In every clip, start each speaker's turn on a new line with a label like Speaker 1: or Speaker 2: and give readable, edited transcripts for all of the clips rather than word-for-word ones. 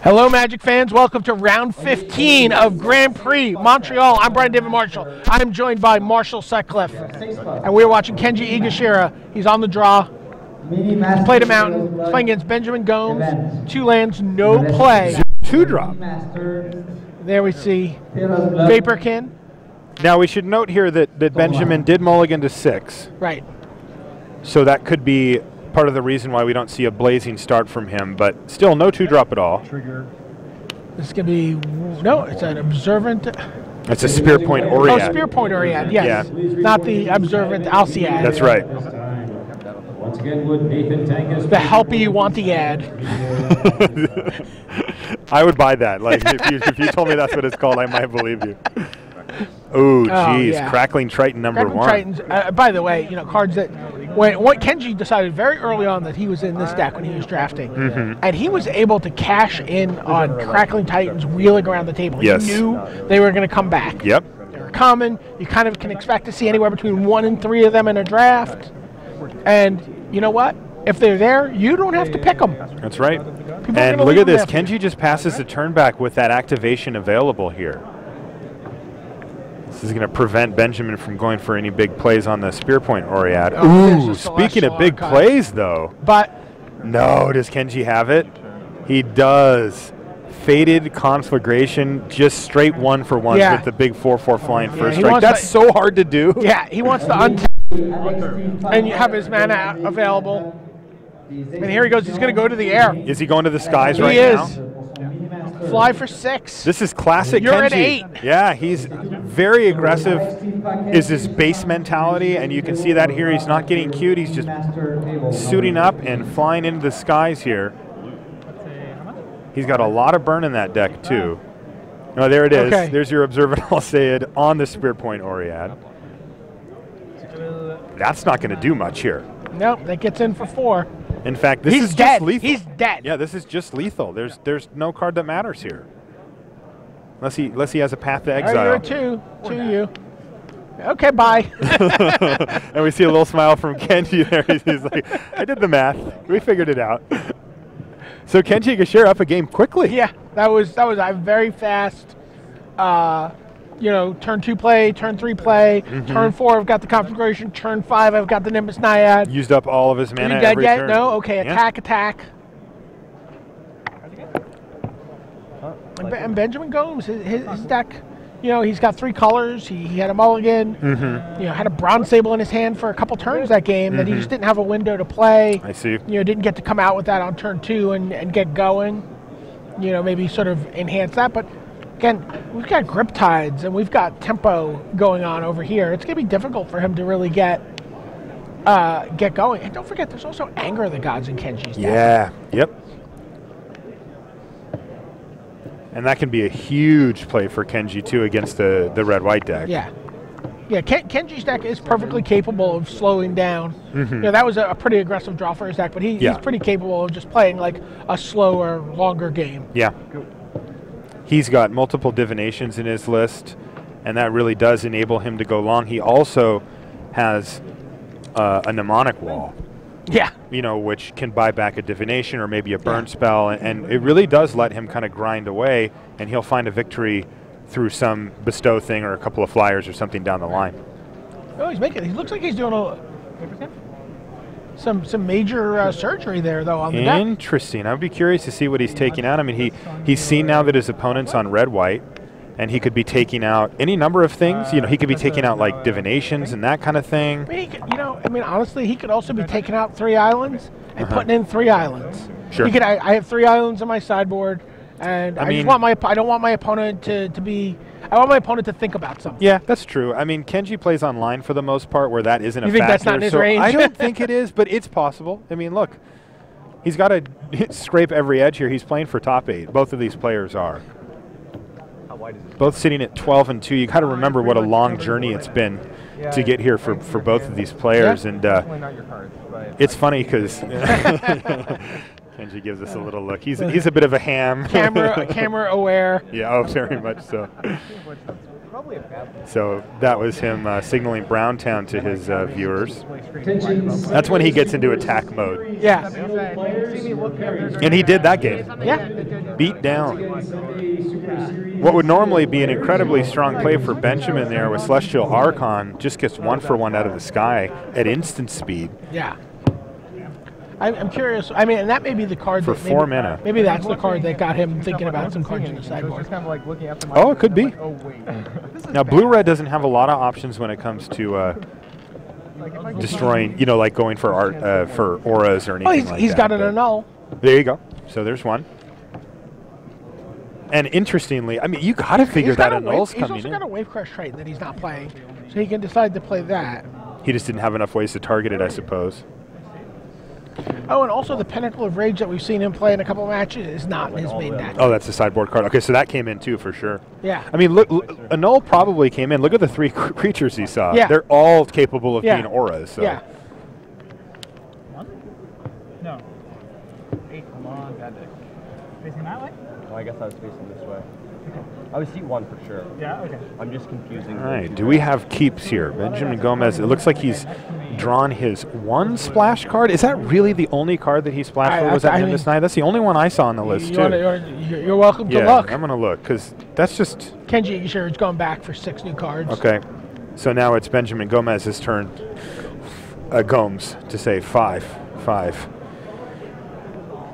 Speaker 1: Hello, Magic fans. Welcome to round 15 of Grand Prix Montreal. I'm Brian David Marshall. I'm joined by Marshall Sutcliffe, and we're watching Kenji Egashira. He's on the draw. He's played a mountain. He's playing against Benjamin Gomes. 2 lands, no play.
Speaker 2: 2-drop.
Speaker 1: There we see Vaporkin.
Speaker 2: Now we should note here that Benjamin did mulligan to 6.
Speaker 1: Right.
Speaker 2: So that could be part of the reason why we don't see a blazing start from him, but still no 2-drop at all.
Speaker 1: This is going to be, no, it's an Observant.
Speaker 2: It's a Spear Point Oread.
Speaker 1: Oh, Spear Point Oread, yes. Yeah. Not the Observant Alciad.
Speaker 2: That's right.
Speaker 1: The helpy you want the ad.
Speaker 2: I would buy that. Like if you told me that's what it's called, I might believe you. Ooh, geez,
Speaker 1: yeah.
Speaker 2: Crackling Triton number 1.
Speaker 1: Tritons, by the way, cards that what Kenji decided very early on that he was in this deck when he was drafting, and he was able to cash in on Crackling Titans wheeling around the table.
Speaker 2: Yes.
Speaker 1: He knew they were going to come back.
Speaker 2: Yep.
Speaker 1: They were common. You kind of can expect to see anywhere between 1 and 3 of them in a draft. And you know what? If they're there, you don't have to pick them.
Speaker 2: That's right. And look at this. Kenji just passes the turn back with that activation available here. This is going to prevent Benjamin from going for any big plays on the Spear Point Oread. Ooh, speaking of big plays, though.
Speaker 1: But
Speaker 2: no, does Kenji have it? He does. Faded Conflagration, just straight 1-for-1 with the big 4/4 flying first strike. That's so hard to do.
Speaker 1: Yeah, he wants to untap and you have his mana available. And here he goes. He's going to go to the air.
Speaker 2: Is he going to the skies right now?
Speaker 1: He is. Fly for 6.
Speaker 2: This is classic
Speaker 1: You're
Speaker 2: Kenji.
Speaker 1: at 8.
Speaker 2: Yeah, he's very aggressive, is his base mentality, and you can see that here. He's not getting cute. He's just suiting up and flying into the skies here. He's got a lot of burn in that deck, too. Oh, there it is.
Speaker 1: Okay.
Speaker 2: There's your Observant Alciad on the Spear Point Oread. That's not going to do much here.
Speaker 1: Nope, that gets in for 4.
Speaker 2: In fact, this is
Speaker 1: dead.
Speaker 2: just lethal.
Speaker 1: He's dead.
Speaker 2: Yeah, this is just lethal. There's no card that matters here. Unless he has a path to exile.
Speaker 1: You're at 2. 2 you. Okay, bye.
Speaker 2: And we see a little smile from Kenji there. He's like, I did the math. We figured it out. So Kenji Egashira up a game quickly.
Speaker 1: Yeah, that was a very fast turn 2 play, turn 3 play, turn 4 I've got the Conflagration, turn 5 I've got the Nimbus Naiad.
Speaker 2: Used up all of his mana
Speaker 1: Are you dead
Speaker 2: every
Speaker 1: yet?
Speaker 2: turn.
Speaker 1: No? Okay, attack. And Benjamin Gomes, his deck, he's got 3 colors. He had a mulligan, had a Bronze Sable in his hand for a couple turns that game that he just didn't have a window to play.
Speaker 2: I see.
Speaker 1: Didn't get to come out with that on turn 2 and get going. Maybe sort of enhance that, but again, we've got Grip Tides and we've got tempo going on over here. It's going to be difficult for him to really get going. And don't forget, there's also Anger of the Gods in Kenji's deck.
Speaker 2: Yeah, yep. And that can be a huge play for Kenji, too, against the red-white deck.
Speaker 1: Yeah. Yeah, Kenji's deck is perfectly capable of slowing down. That was a pretty aggressive draw for his deck, but he's pretty capable of just playing like a slower, longer game.
Speaker 2: Yeah. He's got multiple divinations in his list, and that really does enable him to go long. He also has a mnemonic wall.
Speaker 1: Yeah.
Speaker 2: Which can buy back a divination or maybe a burn spell, and it really does let him kind of grind away, and he'll find a victory through some bestow thing or a couple of flyers or something down the line.
Speaker 1: Oh, he looks like he's doing some major surgery there, though, on the deck.
Speaker 2: Interesting. I would be curious to see what he's taking out. I mean, he's seen now that his opponent's on red-white, and he could be taking out any number of things. He could be taking out, like, divinations and that kind of thing.
Speaker 1: Honestly, he could also be taking out 3 islands and putting in 3 islands.
Speaker 2: Sure.
Speaker 1: I have 3 islands on my sideboard, and I don't want my opponent to be. I want my opponent to think about something.
Speaker 2: Yeah, that's true. I mean, Kenji plays online for the most part, where that isn't a factor.
Speaker 1: You think that's not in his range?
Speaker 2: I don't think it is, but it's possible. I mean, look, he's got to scrape every edge here. He's playing for top 8. Both of these players are. Both sitting at 12 and 2. You got to remember what a long journey it's been to get here for both of these players, and it's funny because Kenji gives us a little look. He's a bit of a ham.
Speaker 1: Camera aware.
Speaker 2: Yeah, very much so. So that was him signaling Browntown to his viewers. That's when he gets into attack mode.
Speaker 1: Yeah.
Speaker 2: And he did that game.
Speaker 1: Yeah.
Speaker 2: Beat down. What would normally be an incredibly strong play for Benjamin there with Celestial Archon just gets 1-for-1 out of the sky at instant speed.
Speaker 1: Yeah. I'm curious. I mean, and that may be the card
Speaker 2: for
Speaker 1: that
Speaker 2: 4 mana.
Speaker 1: Maybe that's the card that got him thinking about some cards in the sideboard.
Speaker 2: Oh, it could be. Now, blue-red doesn't have a lot of options when it comes to destroying, like going for art for auras or anything like that.
Speaker 1: He's got an annul.
Speaker 2: There you go. So there's one. And interestingly, I mean, you got to figure that annul's coming in.
Speaker 1: He's also got a Wave Crush Triton that he's not playing, so he can decide to play that.
Speaker 2: He just didn't have enough ways to target it, I suppose.
Speaker 1: Oh, and also the Pinnacle of Rage that we've seen him play in a couple of matches is not in his main deck.
Speaker 2: Oh, that's the sideboard card. Okay, so that came in too, for sure.
Speaker 1: Yeah.
Speaker 2: I mean, look, Annul probably came in. Look at the 3 creatures he saw.
Speaker 1: Yeah.
Speaker 2: They're all capable of being auras. So.
Speaker 1: Yeah.
Speaker 3: No. 8, come on. Facing that way?
Speaker 4: Oh, I guess I was facing this way. I would see 1 for sure.
Speaker 3: Yeah, okay.
Speaker 4: I'm just confusing.
Speaker 2: All right, do we have keeps here? Benjamin Gomes, it looks like he's drawn his 1 splash card. Is that really the only card that he splashed for? Was that Nimbus Knight? That's the only one I saw on the list, too.
Speaker 1: You're welcome to look.
Speaker 2: I'm going to look, because that's just...
Speaker 1: Kenji Egashira is going back for 6 new cards.
Speaker 2: Okay, so now it's Benjamin Gomez's turn. Gomes to say 5.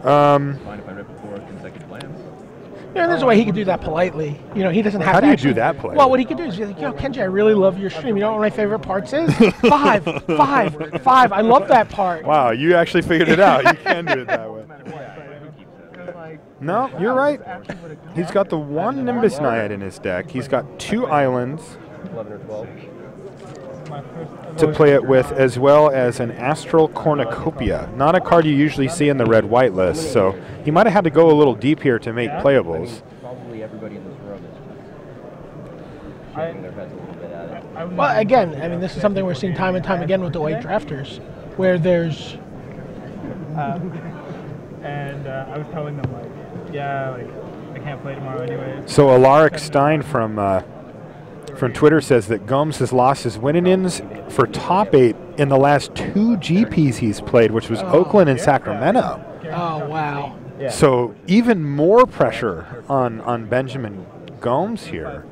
Speaker 4: Mind if I rip 4 consecutive lands?
Speaker 1: Yeah, there's a way he could do that politely. He doesn't have
Speaker 2: How
Speaker 1: to
Speaker 2: do you
Speaker 1: actually
Speaker 2: do that politely?
Speaker 1: Well, what he could do is be like, Kenji, I really love your stream. You know what one of my favorite parts is? 5. I love that part.
Speaker 2: Wow, you actually figured it out. You can do it that way. No, you're right. He's got the 1 Nimbus Naiad in his deck. He's got 2 islands
Speaker 4: 11 or 12.
Speaker 2: to play it with, as well as an Astral Cornucopia. Not a card you usually see in the red-white list, so he might have had to go a little deep here to make playables.
Speaker 4: Probably everybody in this room is shaking their heads a little bit at it.
Speaker 1: Well, again, I mean, this is something we're seeing time and time again with the white drafters, where there's...
Speaker 3: and I was telling them, I can't play tomorrow anyway.
Speaker 2: So Alaric Stein from Twitter says that Gomes has lost his win-ins for top 8 in the last 2 GPs he's played, which was Oakland and Sacramento.
Speaker 1: Oh, wow.
Speaker 2: So even more pressure on Benjamin Gomes here.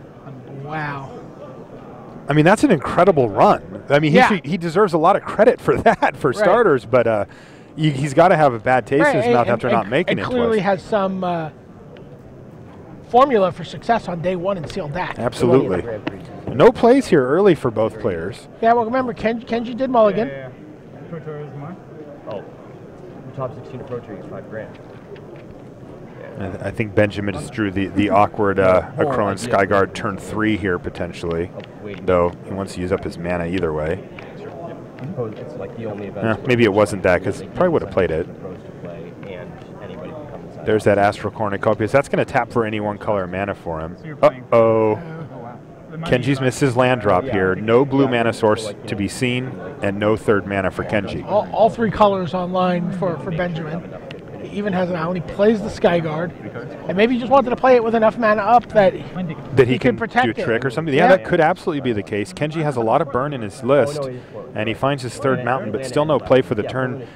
Speaker 1: Wow.
Speaker 2: I mean, that's an incredible run. I mean, he deserves a lot of credit for that, for starters, but he's got to have a bad taste in his mouth after not making it.
Speaker 1: It clearly has some formula for success on day 1 in sealed deck.
Speaker 2: Absolutely. No plays here early for both players.
Speaker 1: Yeah, well, remember, Kenji did mulligan.
Speaker 3: Yeah. Pro Tour is more?
Speaker 4: Oh. Top 16 Pro Tour is $5,000.
Speaker 2: I think Benjamin just drew the awkward Akron Skyguard turn 3 here, potentially. Though he wants to use up his mana either way.
Speaker 4: It's like the only event
Speaker 2: maybe it wasn't that, because probably would have played it. There's that Astral Cornucopia. That's going to tap for any 1 color mana for him. Uh-oh. Kenji's missed his land drop here. No blue mana source to be seen, and no 3rd mana for Kenji.
Speaker 1: All 3 colors online for Benjamin. He even has an island. He plays the Skyguard. And maybe he just wanted to play it with enough mana up that he can protect
Speaker 2: do a trick or something. Yeah, that could absolutely be the case. Kenji has a lot of burn in his list, and he finds his 3rd mountain, but still no play for the turn.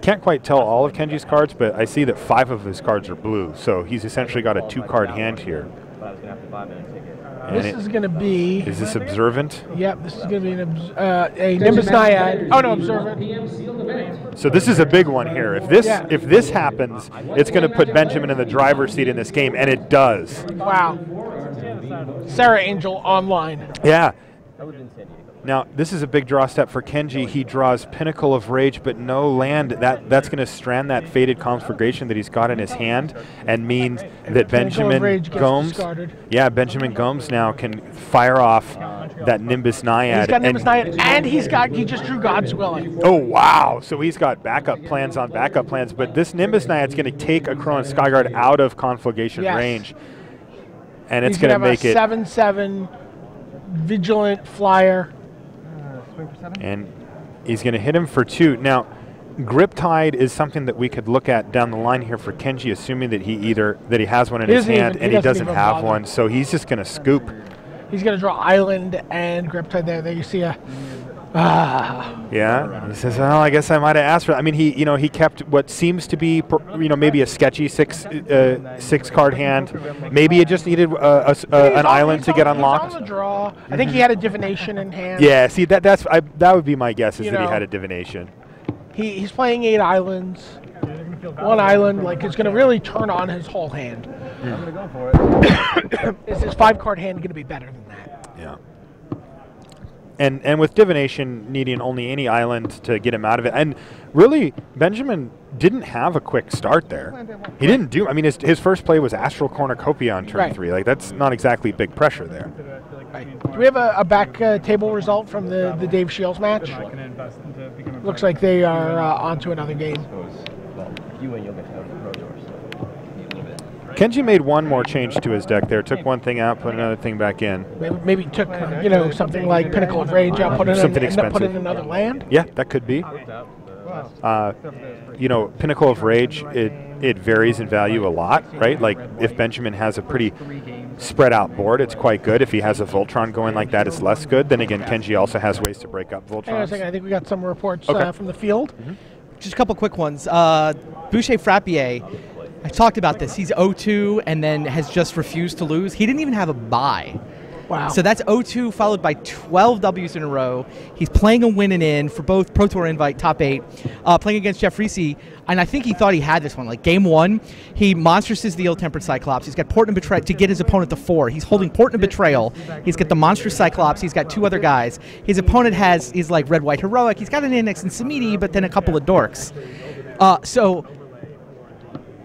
Speaker 2: Can't quite tell all of Kenji's cards, but I see that 5 of his cards are blue, so he's essentially got a 2-card hand here.
Speaker 1: This is going to be...
Speaker 2: Is this Observant?
Speaker 1: Yep, this is going to be a Nimbus Naiad. Oh, no, Observant.
Speaker 2: So this is a big one here. If this happens, it's going to put Benjamin in the driver's seat in this game, and it does.
Speaker 1: Wow. Sarah Angel online.
Speaker 2: Yeah. Now, this is a big draw step for Kenji. He draws Pinnacle of Rage, but no land. That's going to strand that Fated Conflagration that he's got in his hand, and means that Benjamin Gomes, Benjamin Gomes now can fire off that Nimbus Naiad.
Speaker 1: He's got Nimbus Naiad, and he just drew God's Willing.
Speaker 2: Oh, wow. So he's got backup plans on backup plans, but this Nimbus Naiad's going to take a Crowan Skyguard out of Conflagration range, and it's going to make it
Speaker 1: 7/7 Vigilant Flyer.
Speaker 2: And he's going to hit him for 2. Now, Griptide is something that we could look at down the line here for Kenji, assuming that he has one in his hand and he doesn't have one. So he's just going to scoop.
Speaker 1: He's going to draw Island and Griptide there. There you see a...
Speaker 2: Yeah, he says, "Well, I guess I might have asked for." I mean, he kept what seems to be, maybe a sketchy six card hand. Maybe it just needed an island to get unlocked.
Speaker 1: He's on the draw. I think he had a divination in hand.
Speaker 2: Yeah, see that would be my guess is that he had a divination.
Speaker 1: He's playing 8 islands. 1 island, like, is going to really turn on his whole hand.
Speaker 4: I'm going to go for it.
Speaker 1: Is his 5-card hand going to be better than that?
Speaker 2: Yeah. And with divination needing only any island to get him out of it, and really Benjamin didn't have a quick start there. He didn't do. I mean, his first play was Astral Cornucopia on turn 3. Like that's not exactly big pressure there.
Speaker 1: Right. Do we have a back table result from the Dave Shields match? Looks like they are on to another game.
Speaker 4: Well, if you win, you'll get to go to the Pro Tour. So need a little bit.
Speaker 2: Kenji made one more change to his deck there. Took one thing out, put another thing back in.
Speaker 1: Maybe took something like Pinnacle of Rage out, put in another land.
Speaker 2: Yeah, that could be. Pinnacle of Rage, it varies in value a lot, right? Like if Benjamin has a pretty spread out board, it's quite good. If he has a Voltron going like that, it's less good. Then again, Kenji also has ways to break up Voltrons.
Speaker 1: Hang on a second. I think we got some reports from the field.
Speaker 5: Just a couple quick ones. Boucher Frappier, I talked about this. He's 0-2 and then has just refused to lose. He didn't even have a bye.
Speaker 1: Wow.
Speaker 5: So that's 0-2 followed by 12 W's in a row. He's playing a win and in for both Pro Tour Invite, top 8, playing against Jeff Reese. And I think he thought he had this one. Like game 1, he monsters the Ill-Tempered Cyclops. He's got Port and Betrayal to get his opponent to 4. He's holding Port and Betrayal. He's got the Monstrous Cyclops. He's got 2 other guys. His opponent is like Red, White, Heroic. He's got an Index and Samiti, but then a couple of Dorks. So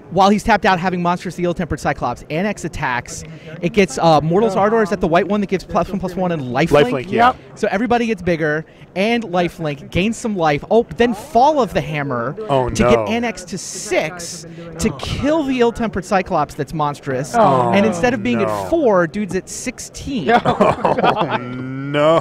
Speaker 5: while he's tapped out having Monstrous the Ill-Tempered Cyclops, Annex attacks. It gets Mortal's Ardor. Is that the white one that gives +1/+1 and lifelink?
Speaker 2: Lifelink, yeah.
Speaker 5: So everybody gets bigger, and lifelink, gains some life. Oh, then Fall of the Hammer to get Annex to 6 to kill the Ill-Tempered Cyclops that's monstrous. And instead of being at 4, dude's at 16.
Speaker 2: No.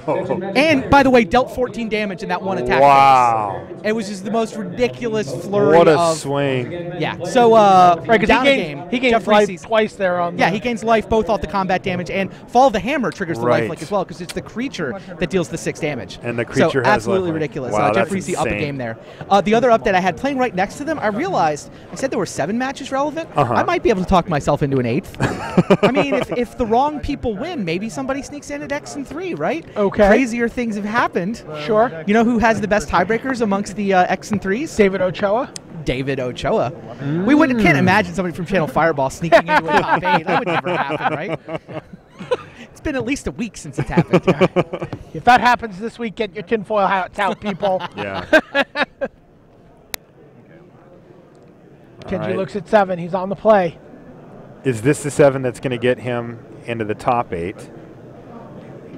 Speaker 5: And, by the way, dealt 14 damage in that one attack.
Speaker 2: Wow.
Speaker 5: Phase. It was just the most ridiculous flurry
Speaker 2: What a
Speaker 5: of...
Speaker 2: swing.
Speaker 5: Yeah, so
Speaker 1: right,
Speaker 5: down
Speaker 1: he gains life twice there on.
Speaker 5: Yeah, he gains life both off the combat damage, and Fall of the Hammer triggers the lifelink as well because it's the creature that deals the 6 damage.
Speaker 2: And the creature has
Speaker 5: absolutely
Speaker 2: lifelink.
Speaker 5: ridiculous.
Speaker 2: Wow,
Speaker 5: Jeff
Speaker 2: that's
Speaker 5: Reese up a
Speaker 2: insane.
Speaker 5: game there. The other update I had playing right next to them, I realized I said there were 7 matches relevant. I might be able to talk myself into an 8th. I mean, if the wrong people win, maybe somebody sneaks in at X and 3, right?
Speaker 1: Okay.
Speaker 5: Crazier things have happened.
Speaker 1: Sure.
Speaker 5: You know who has the best tiebreakers amongst the X and 3s?
Speaker 1: David Ochoa.
Speaker 5: David Ochoa. We can't imagine somebody from Channel Fireball sneaking into a top 8. That would never happen, right? It's been at least a week since it's happened.
Speaker 1: If that happens this week, get your tinfoil hats out, people.
Speaker 2: Yeah.
Speaker 1: Kenji looks at 7. He's on the play.
Speaker 2: Is this the 7 that's going to get him into the top 8?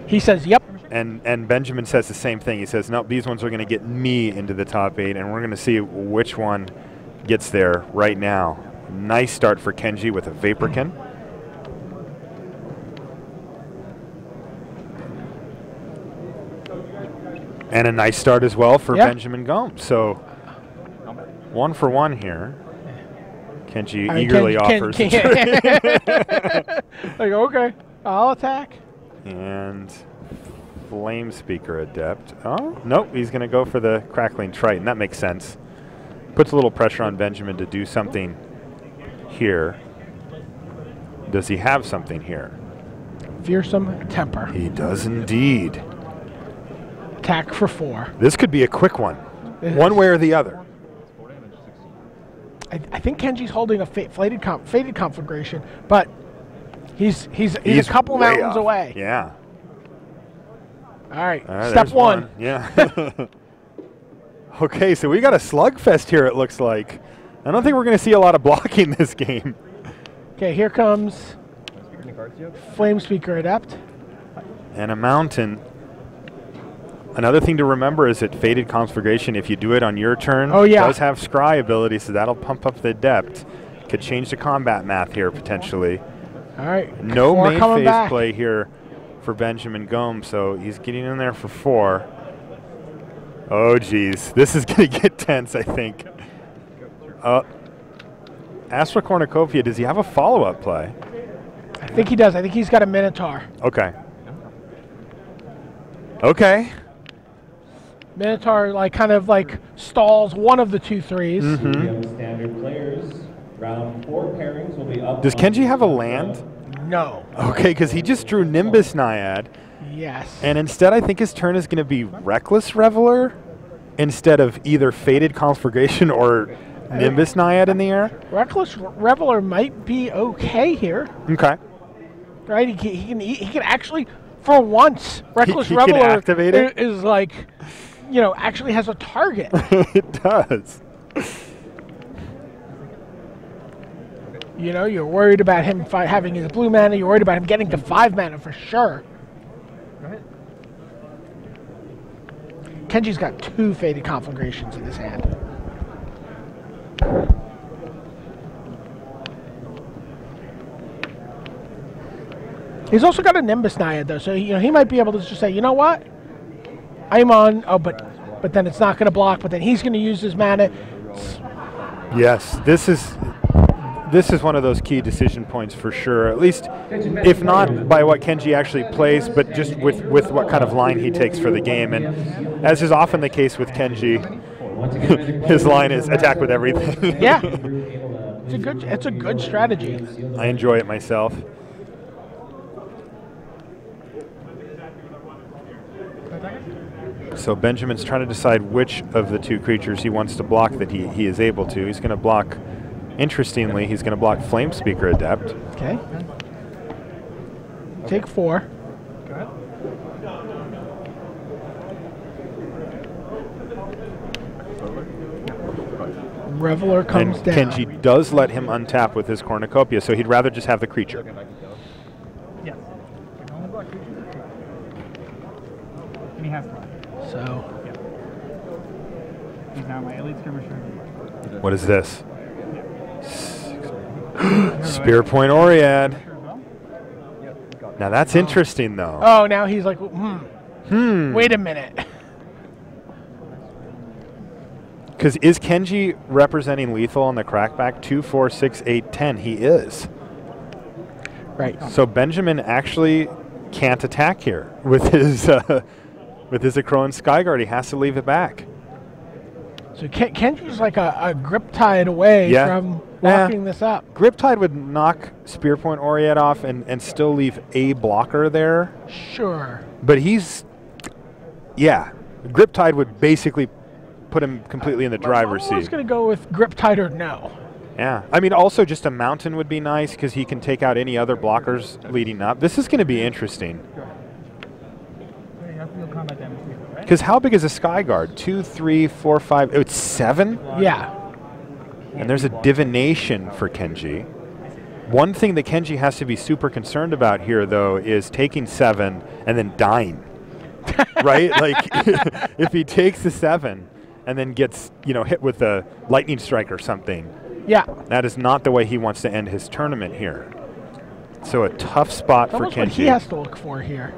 Speaker 1: He says, yep.
Speaker 2: And Benjamin says the same thing. He says, no, these ones are going to get me into the top 8, and we're going to see which one gets there right now. Nice start for Kenji with a Vaporkin. And a nice start as well for Benjamin Gomes. So 1 for 1 here. Kenji eagerly offers.
Speaker 1: Like, okay, I'll attack.
Speaker 2: And Flame Speaker Adept. Oh, nope, he's going to go for the Crackling Triton. That makes sense. Puts a little pressure on Benjamin to do something here. Does he have something here?
Speaker 1: Fearsome Temper.
Speaker 2: He does indeed.
Speaker 1: Attack for 4.
Speaker 2: This could be a quick one. One way or the other.
Speaker 1: I think Kenji's holding a fated conflagration, but he's a couple mountains away.
Speaker 2: Yeah.
Speaker 1: All right, step 1.
Speaker 2: Yeah. Okay, so we got a slugfest here, it looks like. I don't think we're going to see a lot of blocking this game.
Speaker 1: Okay, here comes Flame Speaker Adept.
Speaker 2: And a mountain. Another thing to remember is that Fated Conflagration, if you do it on your turn, does have Scry ability, so that'll pump up the Adept. Could change the combat math here, potentially.
Speaker 1: All right.
Speaker 2: No main phase play here for Benjamin Gomes, so he's getting in there for 4. Oh, geez. This is going to get tense, I think. Astral Cornucopia, does he have a follow-up play?
Speaker 1: I think he does. I think he's got a Minotaur.
Speaker 2: Okay. Okay.
Speaker 1: Minotaur like kind of like stalls one of the 2 threes.
Speaker 4: Standard players. Round 4 pairings will be up.
Speaker 2: Does Kenji have a land?
Speaker 1: No.
Speaker 2: Okay, because he just drew Nimbus Naiad.
Speaker 1: Yes.
Speaker 2: And instead, I think his turn is going to be Reckless Reveler instead of either Fated Conflagration or Nimbus Naiad in the air.
Speaker 1: Reckless Reveler might be okay here.
Speaker 2: Okay.
Speaker 1: Right? He can actually, for once, Reckless
Speaker 2: he can
Speaker 1: Reveler
Speaker 2: activate it?
Speaker 1: is like, you know, actually has a target.
Speaker 2: It does.
Speaker 1: You know, you're worried about him having his blue mana. You're worried about him getting to 5 mana for sure.
Speaker 3: Go ahead.
Speaker 1: Kenji's got 2 Fated Conflagrations in his hand. He's also got a Nimbus Naiad though, so you know he might be able to just say, you know what, I'm on. Oh, but then it's not going to block. But then he's going to use his mana.
Speaker 2: Yes, this is one of those key decision points for sure. At least, if not by what Kenji actually plays, but just with what kind of line he takes for the game. And as is often the case with Kenji, his line is attack with everything.
Speaker 1: Yeah, it's a good strategy.
Speaker 2: I enjoy it myself. So Benjamin's trying to decide which of the 2 creatures he wants to block that he is able to. He's going to block, interestingly, he's going to block Flame Speaker Adept.
Speaker 1: Okay. Take 4.
Speaker 3: Go ahead.
Speaker 1: Reveler comes
Speaker 2: And
Speaker 1: down.
Speaker 2: Kenji does let him untap with his Cornucopia, so he'd rather just have the creature.
Speaker 3: Yes. Can only block creatures. And he has 5.
Speaker 1: So
Speaker 3: Yeah. He's now my elite skirmisher.
Speaker 2: What is this? Spear Point Oriad. Now that's interesting, though.
Speaker 1: oh, now he's like, wait a minute.
Speaker 2: Because is Kenji representing lethal on the crackback? 2, 4, 6, 8, 10. He is.
Speaker 1: Right.
Speaker 2: So Benjamin actually can't attack here with his Akroan Skyguard. He has to leave it back.
Speaker 1: So Kenji's like a grip tide away from locking this up.
Speaker 2: Griptide would knock Spear Point Oriad off and still leave a blocker there.
Speaker 1: Sure.
Speaker 2: But Griptide would basically put him completely in the driver's
Speaker 1: I was
Speaker 2: seat.
Speaker 1: going to go with grip tide or no.
Speaker 2: Yeah. I mean, also just a mountain would be nice because he can take out any other blockers leading up. This is going to be interesting.
Speaker 3: You have to deal combat damage too, right?
Speaker 2: Because how big is a Skyguard? 2, 3, 4, 5. Oh, it's 7?
Speaker 1: Yeah.
Speaker 2: And there's a divination for Kenji. One thing that Kenji has to be super concerned about here, though, is taking 7 and then dying. Right? Like, if he takes the 7 and then gets, hit with a lightning strike or something,
Speaker 1: Yeah.
Speaker 2: that is not the way he wants to end his tournament here. So a tough spot for
Speaker 1: Almost
Speaker 2: Kenji.
Speaker 1: what he has to look for here.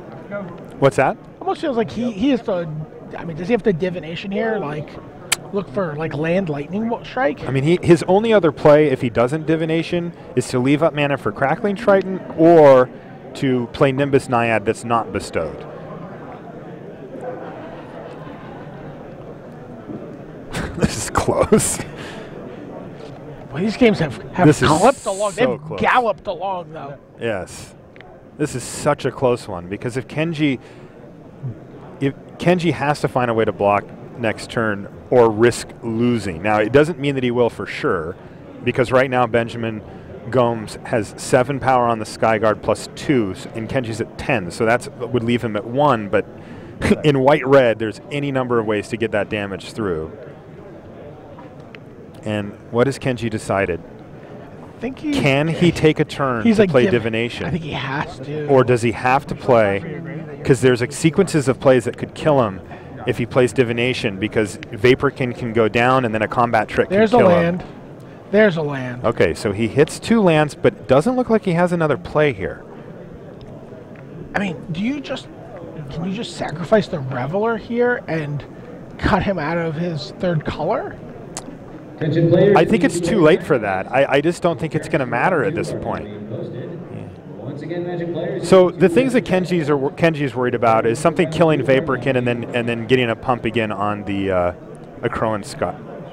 Speaker 2: What's that?
Speaker 1: Almost feels like he has to. I mean, does he have the divination here? Like, look for like land lightning strike.
Speaker 2: I mean, his only other play, if he doesn't divination, is to leave up mana for Crackling Triton or to play Nimbus Naiad that's not bestowed. This is close.
Speaker 1: Well, these games have
Speaker 2: This is
Speaker 1: galloped along.
Speaker 2: so
Speaker 1: They've
Speaker 2: close.
Speaker 1: galloped along though.
Speaker 2: Yes. This is such a close one because if Kenji has to find a way to block next turn or risk losing. Now, it doesn't mean that he will for sure because right now Benjamin Gomes has 7 power on the Skyguard plus 2 and Kenji's at 10. So that would leave him at 1, but in white-red, there's any number of ways to get that damage through. And what has Kenji decided? Can he take a turn to play divination?
Speaker 1: I think he has to.
Speaker 2: Or does he have to play? Because there's sequences of plays that could kill him if he plays divination because Vaporkin can go down and then a combat trick can kill him.
Speaker 1: There's a land.
Speaker 2: Okay, so he hits 2 lands, but it doesn't look like he has another play here.
Speaker 1: I mean, can you just sacrifice the Reveler here and cut him out of his 3rd color?
Speaker 2: I think it's too late for that. I just don't think it's going to matter at this point. So the things that Kenji's worried about is something killing Vaporkin and then getting a pump again on the Akroan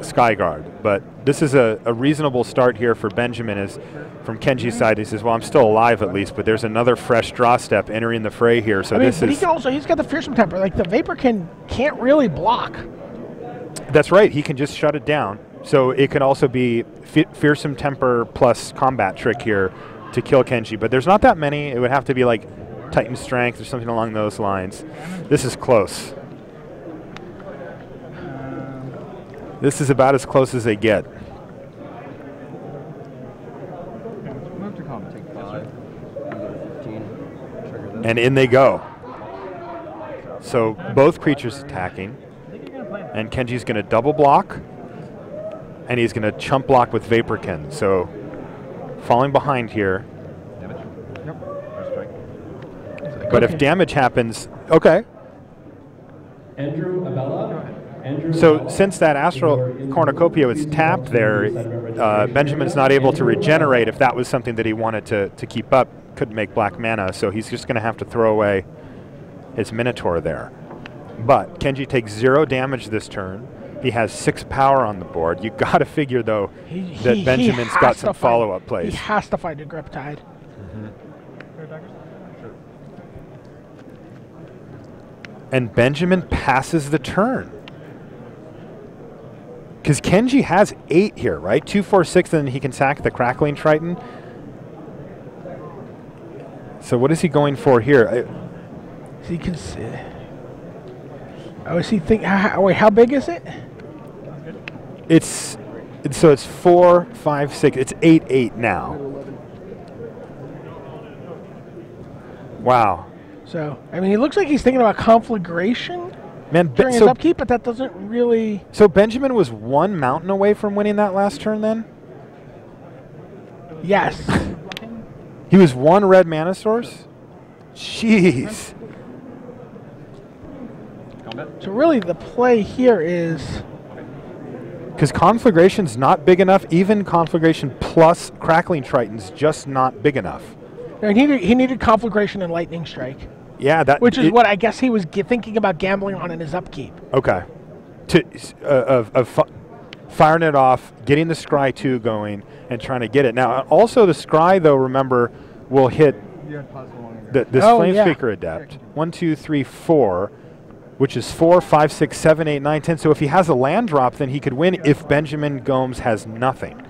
Speaker 2: Skyguard. But this is a reasonable start here for Benjamin. Is from Kenji's side, he says, "Well, I'm still alive at least, but there's another fresh draw step entering the fray here." So this
Speaker 1: but
Speaker 2: is.
Speaker 1: He can also, he's got the fearsome temper. Like the Vaporkin can't really block.
Speaker 2: That's right. He can just shut it down. So it can also be fearsome temper plus combat trick here to kill Kenji. But there's not that many. It would have to be like Titan Strength or something along those lines. This is close. This is about as close as they get.
Speaker 4: Move to combat, take 5, 15, trigger this.
Speaker 2: And in they go. So both creatures attacking. And Kenji's going to double block. And he's going to chump block with Vaporkin. So falling behind here.
Speaker 4: Damage? Yep. First strike.
Speaker 2: But if damage happens, okay.
Speaker 6: Andrew Abella.
Speaker 2: So since that Astral Cornucopia was tapped there, Benjamin's not able to regenerate if that was something that he wanted to keep up. Couldn't make black mana, so he's just going to have to throw away his Minotaur there. But Kenji takes 0 damage this turn. He has 6 power on the board. You got to figure, though, that Benjamin's got some follow-up plays.
Speaker 1: He has to find a Grip Tide.
Speaker 2: And Benjamin passes the turn. Because Kenji has 8 here, right? 2, 4, 6, and then he can sack the Crackling Triton. So what is he going for here?
Speaker 1: So you can see. Oh, is he think? Wait, how big is it?
Speaker 2: It's 4, 5, 6. It's 8, 8 now. Wow.
Speaker 1: So I mean, he looks like he's thinking about Conflagration during his upkeep, but that doesn't really.
Speaker 2: So Benjamin was 1 mountain away from winning that last turn, then?
Speaker 1: Yes.
Speaker 2: He was 1 red mana source? Jeez.
Speaker 1: So really the play here is...
Speaker 2: Because Conflagration's not big enough. Even Conflagration plus Crackling Triton's just not big enough.
Speaker 1: No, he needed Conflagration and Lightning Strike.
Speaker 2: Yeah, that...
Speaker 1: Which is what I guess he was thinking about gambling on in his upkeep.
Speaker 2: Okay. Firing it off, getting the Scry 2 going, and trying to get it. Now, also the Scry, though, remember, will hit this Flamespeaker Adept. 1, 2, 3, 4, which is 4, 5, 6, 7, 8, 9, 10. So if he has a land drop, then he could win if Benjamin Gomes has nothing.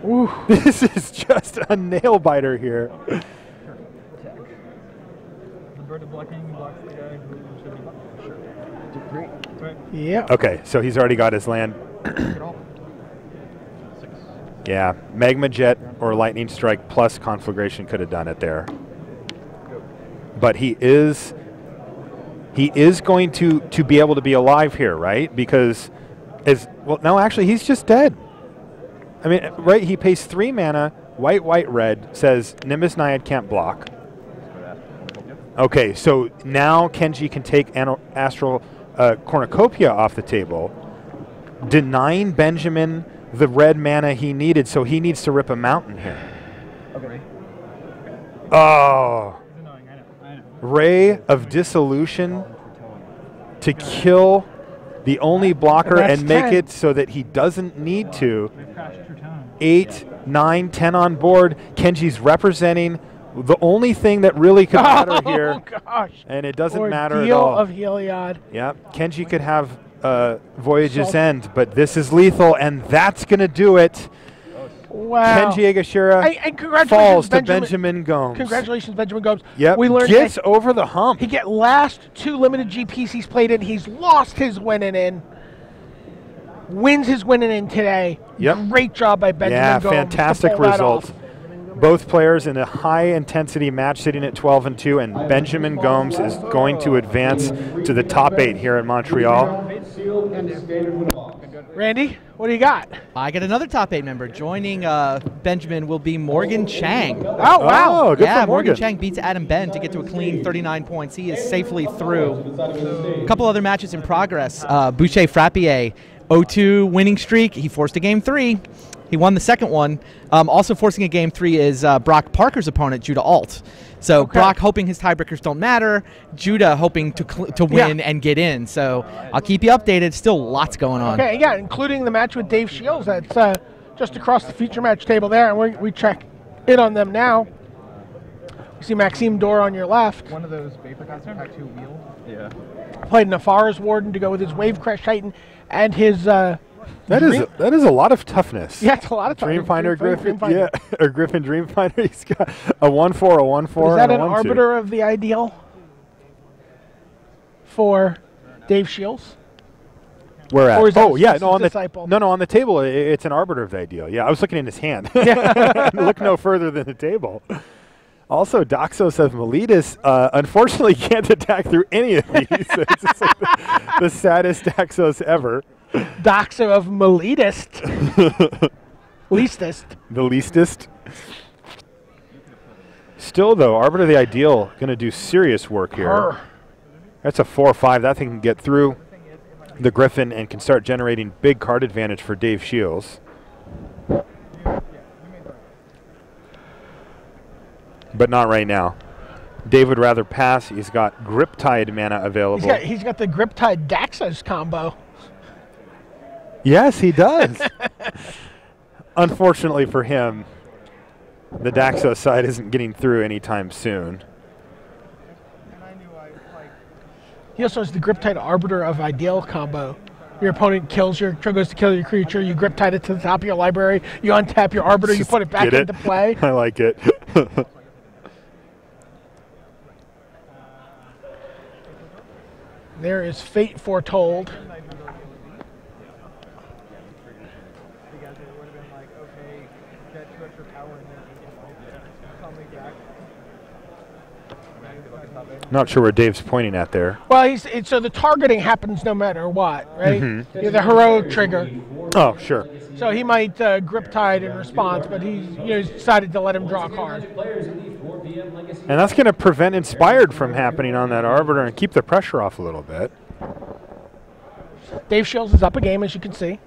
Speaker 1: Ooh.
Speaker 2: This is just a nail-biter here.
Speaker 1: Yeah.
Speaker 2: Okay, so he's already got his land. Yeah, Magma Jet or Lightning Strike plus Conflagration could have done it there. But he is going to be able to be alive here, right? Because no, actually he's just dead. I mean, right, he pays 3 mana, white, white, red, says Nimbus Naiad can't block. Okay, so now Kenji can take Astral Cornucopia off the table, denying Benjamin the red mana he needed, so he needs to rip a mountain here.
Speaker 3: Okay.
Speaker 2: Oh.
Speaker 3: I know.
Speaker 2: Ray of Dissolution to kill the only blocker and make
Speaker 1: 10.
Speaker 2: it so that he doesn't need to. 8, 9, 10 on board. Kenji's representing the only thing that really could matter here.
Speaker 1: Oh, gosh.
Speaker 2: And it doesn't matter at
Speaker 1: Ordeal
Speaker 2: all.
Speaker 1: of Heliod.
Speaker 2: Yep, Kenji could have Voyage's End, but this is lethal, and that's going to do it.
Speaker 1: Wow.
Speaker 2: Kenji Egashira
Speaker 1: And congratulations,
Speaker 2: falls to Benjamin Gomes.
Speaker 1: Congratulations, Benjamin Gomes.
Speaker 2: Yep,
Speaker 1: We learned
Speaker 2: gets
Speaker 1: that
Speaker 2: over the hump.
Speaker 1: he get last 2 limited GPs he's played in. He's lost his winning in. Wins his winning in today.
Speaker 2: Yep.
Speaker 1: Great job by Benjamin Gomes.
Speaker 2: Yeah, fantastic
Speaker 1: to pull that
Speaker 2: result.
Speaker 1: off.
Speaker 2: Both players in a high-intensity match sitting at 12-2, and Benjamin Gomes is going to advance to the top 8 here in Montreal.
Speaker 1: Randy, what do you got?
Speaker 5: I get another top 8 member. Joining Benjamin will be Morgan Chang.
Speaker 1: Oh, wow.
Speaker 2: Oh, good
Speaker 5: Yeah,
Speaker 2: for Morgan.
Speaker 5: Chang beats Adam Ben to get to a clean 39 points. He is safely through. A couple other matches in progress. Boucher Frappier, 0-2 winning streak. He forced a game 3. He won the second one. Also forcing a game 3 is Brock Parker's opponent, Judah Alt. So Brock hoping his tiebreakers don't matter, Judah hoping to win and get in. So I'll keep you updated. Still lots going on.
Speaker 1: Okay, yeah, including the match with Dave Shields. That's just across the feature match table there, and we check in on them now. You see Maxime Doorn on your left.
Speaker 3: One of those vapor tattoo wheels. Yeah.
Speaker 1: Played Nefara's Warden to go with his Wave Crash Titan and his.
Speaker 2: That is a lot of toughness.
Speaker 1: Yeah, it's a lot of
Speaker 2: Dreamfinder Griffin. Yeah, or Griffin Dreamfinder. He's got a 1/4, a 1/4.
Speaker 1: Is that
Speaker 2: and
Speaker 1: an
Speaker 2: a 1/2.
Speaker 1: arbiter of the ideal for Dave Shields?
Speaker 2: Where at?
Speaker 1: Or is that
Speaker 2: Oh yeah,
Speaker 1: just
Speaker 2: no
Speaker 1: his
Speaker 2: on the
Speaker 1: disciple?
Speaker 2: no on the table. It's an arbiter of the ideal. Yeah, I was looking in his hand. Look no further than the table. Also, Doxos of Miletus unfortunately can't attack through any of these. It's just like the saddest Daxos ever.
Speaker 1: Doxo of Miletist. Leastest.
Speaker 2: The leastest. Still, though, Arbiter of the Ideal going to do serious work here. That's a 4/5. That thing can get through the Griffin and can start generating big card advantage for Dave Shields. But not right now. Dave would rather pass. He's got Griptide mana available.
Speaker 1: He's got the Griptide Daxos combo.
Speaker 2: Yes, he does. Unfortunately for him, the Daxos side isn't getting through anytime soon.
Speaker 1: He also has the Griptide Arbiter of Ideal combo. Your opponent goes to kill your creature, you Griptide it to the top of your library, you untap your Arbiter, you put it back into play.
Speaker 2: I like it.
Speaker 1: There is Fate Foretold.
Speaker 2: Not sure where Dave's pointing at there.
Speaker 1: Well, so the targeting happens no matter what, right? Yeah, the heroic trigger.
Speaker 2: Oh, sure.
Speaker 1: So he might Griptide in response, but he's decided to let him draw a card.
Speaker 2: And that's going to prevent Inspired from happening on that Arbiter and keep the pressure off a little bit.
Speaker 1: Dave Shields is up a game, as you can see.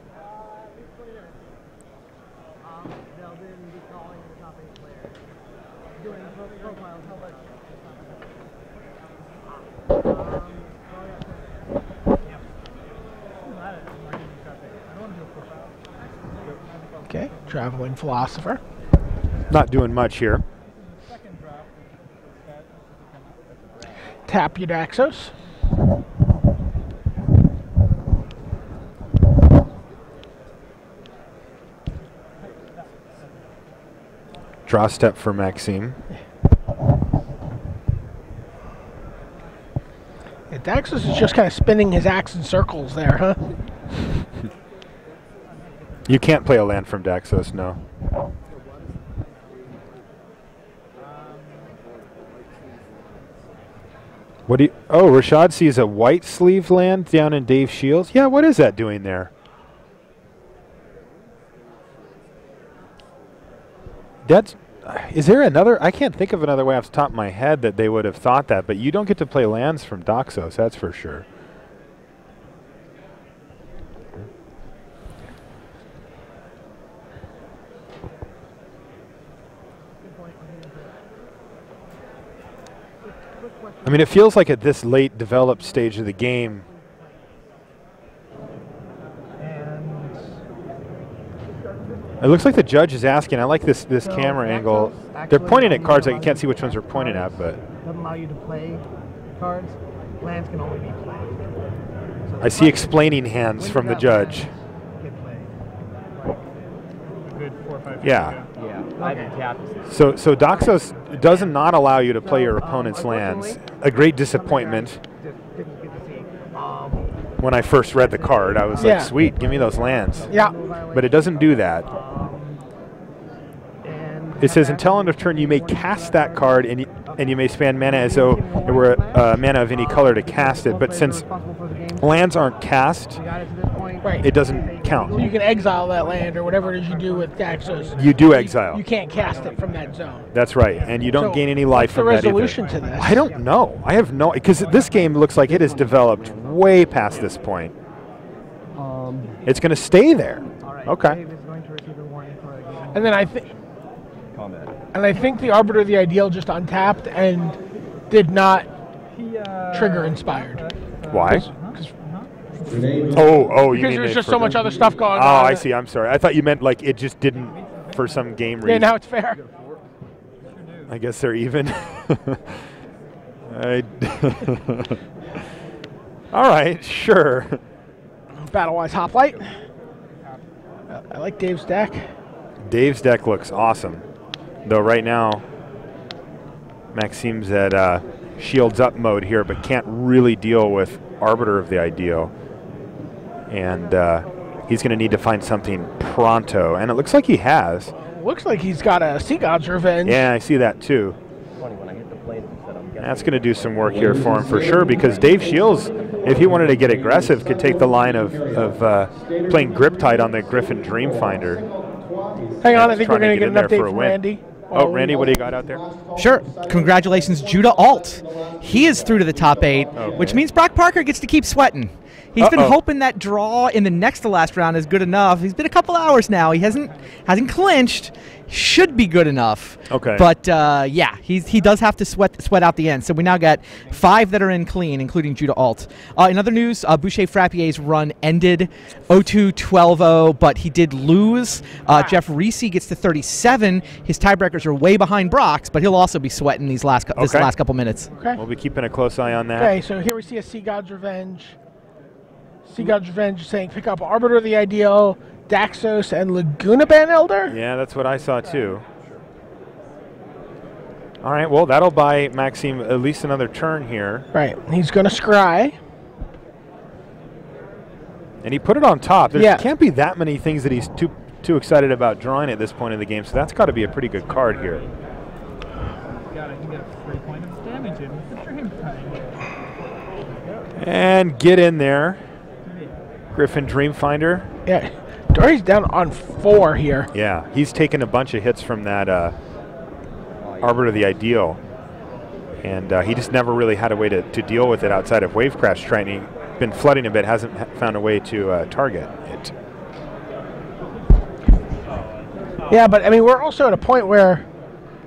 Speaker 1: Okay, Traveling Philosopher.
Speaker 2: Not doing much here.
Speaker 1: Tap your Daxos.
Speaker 2: Draw step for Maxime.
Speaker 1: Yeah, Daxos is just kind of spinning his axe in circles there, huh?
Speaker 2: You can't play a land from Daxos, no. What do you? Oh, Rashad sees a white sleeve land down in Dave Shields. Yeah, what is that doing there? Is there another? I can't think of another way off the top of my head that they would have thought that, but you don't get to play lands from Daxos, that's for sure. I mean, it feels like at this late developed stage of the game, it looks like the judge is asking. I like this camera angle. They're pointing at cards. I can't see which ones they're pointing at, but
Speaker 1: doesn't allow you to play cards. Lands can only be played. So
Speaker 2: I see explaining hands from the judge.
Speaker 3: Good 4 or 5.
Speaker 2: Yeah.
Speaker 4: Yeah.
Speaker 2: So Daxos does not allow you to play your opponent's lands. A great disappointment. When I first read the card, I was like, sweet, give me those lands.
Speaker 1: Yeah.
Speaker 2: But it doesn't do that. It says until end of turn, you may cast that card and you may spend mana as though it were mana of any color to cast it. But since lands aren't cast, it doesn't count.
Speaker 1: So you can exile that land or whatever it is you do with Daxos.
Speaker 2: You do exile.
Speaker 1: You can't cast it from that zone.
Speaker 2: That's right, and you don't gain any life from that either.
Speaker 1: What's the resolution to this?
Speaker 2: I don't know. I have no, because this game looks like it has developed way past this point. It's going to stay there. Okay.
Speaker 1: Dave is going to receive a warning. And then I think the Arbiter of the Ideal just untapped and did not trigger Inspired.
Speaker 2: Why?
Speaker 1: You
Speaker 2: Because
Speaker 1: mean there's just so much other stuff going on.
Speaker 2: Oh, I see. I'm sorry. I thought you meant like it just didn't for some game reason.
Speaker 1: Yeah, now it's fair.
Speaker 2: I guess they're even. All right, sure.
Speaker 1: Battle-wise Hoplite. I like Dave's deck.
Speaker 2: Dave's deck looks awesome, though right now Maxime's at shields up mode here, but can't really deal with Arbiter of the Ideal. And he's going to need to find something pronto, and it looks like he has.
Speaker 1: Looks like he's got a Sea God's Revenge.
Speaker 2: Yeah, I see that too. That's going to do some work here for him for sure, because Dave Shields, if he wanted to get aggressive, could take the line of playing Griptide on the Griffin Dreamfinder.
Speaker 1: Hang on, I think we're going to get an update from Randy.
Speaker 2: Oh, Randy, what do you got out there?
Speaker 5: Sure. Congratulations, Judah Alt. He is through to the top 8, which means Brock Parker gets to keep sweating. He's been hoping that draw in the next to last round is good enough. He's been a couple hours now. He hasn't clinched. Should be good enough.
Speaker 2: Okay.
Speaker 5: But yeah, he does have to sweat out the end. So we now got 5 that are in clean, including Judah Alt. In other news, Boucher Frappier's run ended 0-2-12-0, but he did lose. Jeff Reese gets to 37. His tiebreakers are way behind Brock's, but he'll also be sweating this last couple minutes.
Speaker 1: Okay.
Speaker 2: We'll be keeping a close eye on that.
Speaker 1: Okay, so here we see a Sea God's Revenge. Sea God's Revenge saying pick up Arbiter of the Ideal, Daxos, and Laguna Ban Elder?
Speaker 2: Yeah, that's what I saw too. All right, well, that'll buy Maxime at least another turn here.
Speaker 1: Right, he's going to scry.
Speaker 2: And he put it on top. There can't be that many things that he's too excited about drawing at this point in the game, so that's got to be a pretty good card here.
Speaker 3: Got it. You get a 3 point of damage in with the Dreamtime.
Speaker 2: And get in there. Griffin Dreamfinder.
Speaker 1: Yeah, Dory's down on 4 here.
Speaker 2: Yeah, he's taken a bunch of hits from that Arbiter of the Ideal. And he just never really had a way to deal with it outside of Wave Crash training. Been flooding a bit, hasn't found a way to target it.
Speaker 1: Yeah, but I mean, we're also at a point where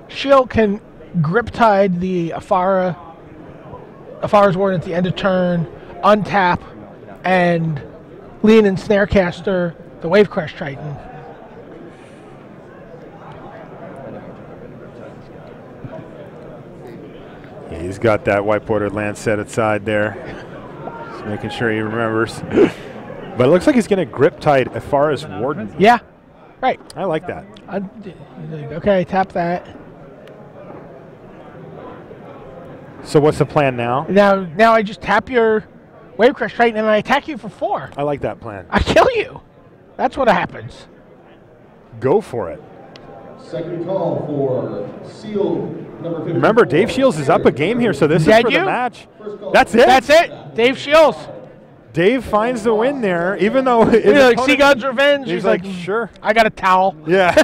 Speaker 1: Shield can Griptide the Afara's Warden at the end of turn, untap, and lean and Snarecaster the Wave Crash Triton.
Speaker 2: Yeah, he's got that white bordered land set aside there. Just making sure he remembers. But it looks like he's going to Griptide Afara's Warden.
Speaker 1: Yeah, right.
Speaker 2: I like that.
Speaker 1: Okay, tap that.
Speaker 2: So what's the plan now?
Speaker 1: Now I just tap your Wave Crash Triton and I attack you for 4.
Speaker 2: I like that plan.
Speaker 1: I kill you. That's what happens.
Speaker 2: Go for it.
Speaker 6: Second call for Seal number 54.
Speaker 2: Remember, Dave Shields is up a game here, so this is for the match. That's it.
Speaker 1: That's it. Dave Shields.
Speaker 2: Dave finds the win there, even though his
Speaker 1: like Sea God's Revenge.
Speaker 2: He's like, sure.
Speaker 1: I got a towel.
Speaker 2: Yeah.